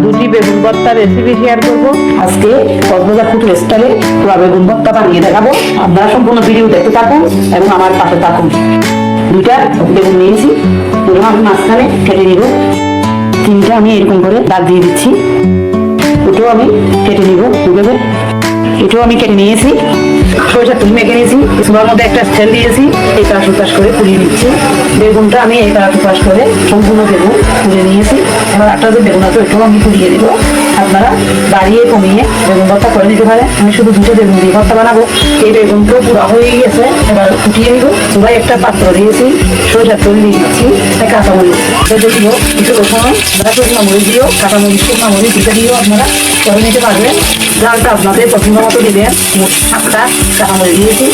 দুটি বেগুন ভর্তা রেসিপি শেয়ার করব। আজকে কক্সবাজার ফুড স্টাইলে পুরা বেগুন ভর্তা বানিয়ে দেখাবো। আপনারা সম্পূর্ণ ভিডিও দেখতে থাকুন এবং আমার পাশে থাকুন। দুইটা বেগুন নিয়েছি, এরকম আমি মাঝখানে কেটে নিব। তিনটা আমি এরকম করে দাগ দিয়ে দিচ্ছি। এটাও আমি কেটে নিব দুভাবে। এটাও আমি কেটে নিয়েছি। সরিষার তেল মেখে নিয়েছি, চুলার মধ্যে একটা তেল দিয়েছি, এই কাজ উপাস করে পুড়িয়ে নিচ্ছি। বেগুনটা আমি এই কাজ উপাস করে সম্পূর্ণ বেগুন পুড়িয়ে নিয়েছি। এবার একটা যে বেগুন আছে ওইটাও আমি পুড়িয়ে দিব। আপনারা বাড়িয়ে কমিয়ে বেগুন ভর্তা করে নিতে পারেন। আমি শুধু দুটো বেগুন দিয়ে ভর্তা বানাবো। এই বেগুনটাও পুরো হয়ে গেছে, এবার ফুটিয়ে নিব। চুলায় একটা পাত্র দিয়েছি, সরিষার তেল দিয়ে দিচ্ছি, কাঁচামরিচ দিব, কিছু রসুন, শুকনো মরিচ দিও, কাঁচামরিচ শুকনো মরিচ দিতে দিয়েও আপনারা করে নিতে পারবেন। জালটা আপনাদের পছন্দ মতো দিবেন। সাতটা কাঁচামরিচ দিয়েছি,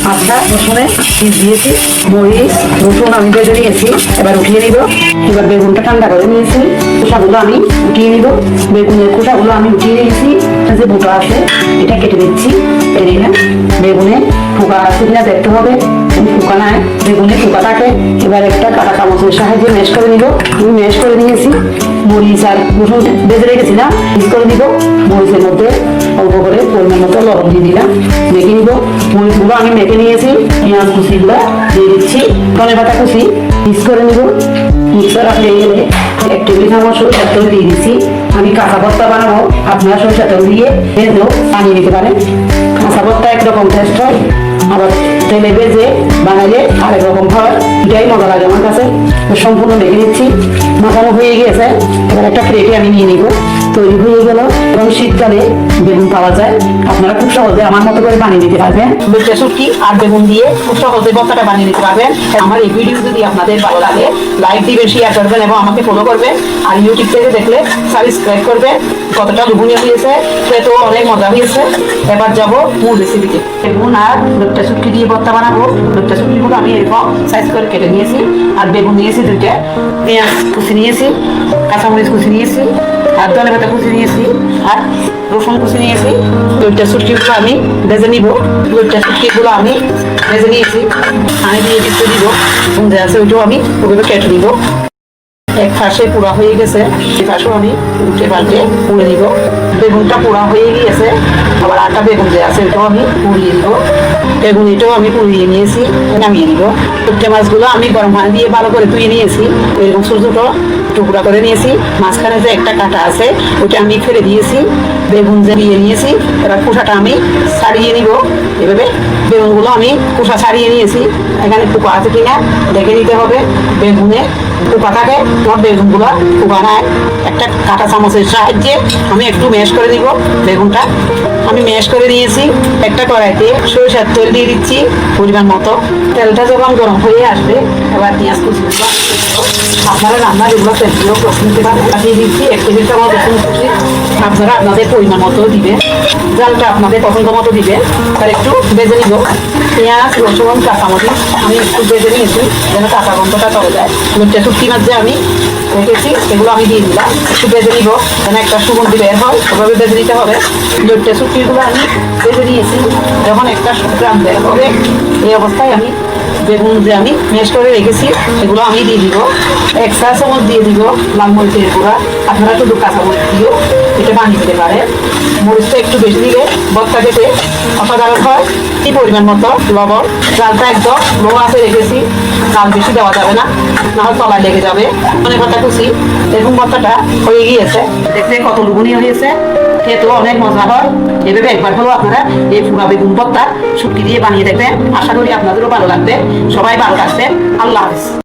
5টা রসুনের পিস দিয়েছি, মরিচ রসুন আমি ভেজে নিয়েছি। এবার উঠিয়ে নিব। এবার বেগুনটা ঠান্ডা করে নিয়েছি, খোসাগুলো আমি উঠিয়ে নিব। বেগুনের খোসাগুলো আমি উঠিয়ে নিয়েছি। যে বোটা আছে এটা কেটে দিচ্ছি। কেটে নিলাম। বেগুনে পোকা আছে কিনা দেখতে হবে, পোকা নাই, বেগুনে পোকা থাকে। এবার একটা কাঁটা চামচের সাহায্যে ম্যাশ করে নিব। আমি ম্যাশ করে নিয়েছি। মরিচ আর রসুন ভেজে রেখেছিলাম, মিক্স করে নিব। মরিচের মধ্যে অল্প করে পরিমাণ মতো লবণ দিয়ে দিলাম, মেখে নিব। মরিচগুলো আমি মেখে নিয়েছি। পেঁয়াজ কুচিগুলো দিয়ে দিচ্ছি, ধনে পাতা কুচি মিক্স করে নিব। মিক্সার হয়ে গেলে 1 টেবিল চামচ সরিষার তেল দিয়ে দিচ্ছি। আমি কাঁচা ভর্তা বানাবো, আপনারা সরিষার তেল দিয়ে ভেজেও বানিয়ে দিতে পারেন। কাঁচা ভর্তা একরকম টেস্ট হয়, আবার তেলে ভেজে বানালে আরেক রকম হয়। এটাই মজা লাগে আমার কাছে। সম্পূর্ণ মেখে নিচ্ছি, মাখানো হয়ে গিয়েছে। এবার একটা প্লেটে আমি নিয়ে নিব। তৈরি হয়ে গেল। এবং শীতকালে বেগুন পাওয়া যায়, আপনারা খুব সহজে আমার মতো করে বানিয়ে দিতে পারবেন। বেগুন শুটকি আর বেগুন দিয়ে খুব সহজে ভর্তাটা বানিয়ে দিতে পারবেন। আমার এই ভিডিও যদি আপনাদের ভালো লাগে, লাইক দিবেন, শেয়ার করবেন এবং আমাকে ফলো করবেন। আর ইউটিউব থেকে দেখলে সাবস্ক্রাইব করবেন। কতটা লোভনীয় হয়েছে, খেতেও অনেক মজা হয়েছে। এবার যাব মূল রেসিপিতে। বেগুন আর লোকটা শুটকি দিয়ে ভর্তা বানাবো। লোকটা শুটকিগুলো আমি এরকম সাইজ করে কেটে নিয়েছি। আর বেগুন নিয়েছি 2টা, পেঁয়াজ কুচি নিয়েছি, কাঁচামরিচ কুচি নিয়েছি, আর ধনে পাতা কুচি নিয়েছি, আর রসুন কুচি নিয়েছি। লোকটা শুটকিগুলো আমি ভেজে নিব। লোকটা শুটকিগুলো আমি ভেজে নিয়েছি, পানি দিয়ে দিতে দিব। যে আছে ওইটাও আমি ওগুলো কেটে দিব। এক পাশে পোড়া হয়ে গেছে, সে পাশেও আমি উল্টে পাল্টে পুড়ে দিব। বেগুনটা পোড়া হয়ে গিয়েছে, আবার আটা বেগুন যে আছে ওটাও আমি পুড়িয়ে দিব। বেগুন এটাও আমি পুড়িয়ে নিয়েছি, নামিয়ে দিব। শুটকি মাছগুলো আমি গরম পানি দিয়ে ভালো করে ধুয়ে নিয়েছি। এরকম ছোটো ছোটো টুকরা করে নিয়েছি। মাঝখানে যে একটা কাঁটা আছে ওটা আমি ফেলে দিয়েছি। বেগুন যে দিয়ে নিয়েছি, এবার খোসাটা আমি ছাড়িয়ে নিব। এভাবে বেগুনগুলো আমি খোসা ছাড়িয়ে নিয়েছি। এখানে পোকা আছে কিনা দেখে নিতে হবে। বেগুনে পোকা থাকে, তোমার বেগুনগুলো পোকা নাই। একটা কাঁটা চামচের সাহায্যে আমি একটু ম্যাশ করে দিব। বেগুনটা আমি ম্যাশ করে নিয়েছি। একটা কড়াইতে সরিষার তেল দিয়ে দিচ্ছি পরিমাণ মতো। তেলটা যখন গরম হয়ে আসবে, এবার পেঁয়াজ কুচিগুলো আপনারা রান্না যেগুলো তেলগুলো নিতে পারেন দিয়ে দিচ্ছি। 1 টেবিল চামচ রসুন কুচি আপনারা আপনাদের পরিমাণ মতো দিবেন। জালটা আপনাদের পছন্দ মতো দিবেন। আর একটু ভেজে নিব। পেঁয়াজ রসুন কাঁচামরিচ আমি একটু ভেজে নিয়েছি, যেন কাঁচা গন্ধটা চলে যায়। লোকটা শুটকি মাছ যে আমি রেখেছি সেগুলো আমি দিয়ে দিলাম। একটু ভেজে নিব, যেন একটা সুগন্ধি বের হয়, ওভাবে ভেজে নিতে হবে। লোকটা শুটকিগুলো আমি ভেজে নিয়েছি। যখন একটা সুগ্রাম বের হবে, এই অবস্থায় আমি বেগুন যে আমি ম্যাশ করে রেখেছি সেগুলো আমি দিয়ে দিব। 1 চা চামচ দিয়ে দিব লাল মরিচের গুঁড়া। আপনারা শুধু কাঁচা মরিচ দিয়েও এটা বানিয়ে দিতে পারে। মরিচটা একটু বেশি দিলে ভর্তা খেতে অসাধারণ হয়। এই পরিমাণ মতো লবণ। জালটা একদম লো আঁচে রেখেছি, জাল বেশি দেওয়া যাবে না, নাহলে তলায় লেগে যাবে। ধনে পাতা কুচি। বেগুন ভর্তাটা হয়ে গিয়েছে, দেখতে কত লোভনীয় হয়েছে, খেতেও অনেক মজা হয়। এভাবে একবার হলো আপনারা এই পুরা বেগুন ভর্তা শুটকি দিয়ে বানিয়ে দেখবেন। আশা করি আপনাদেরও ভালো লাগবে। সবাই ভালো থাকবেন। আল্লাহ হাফেজ।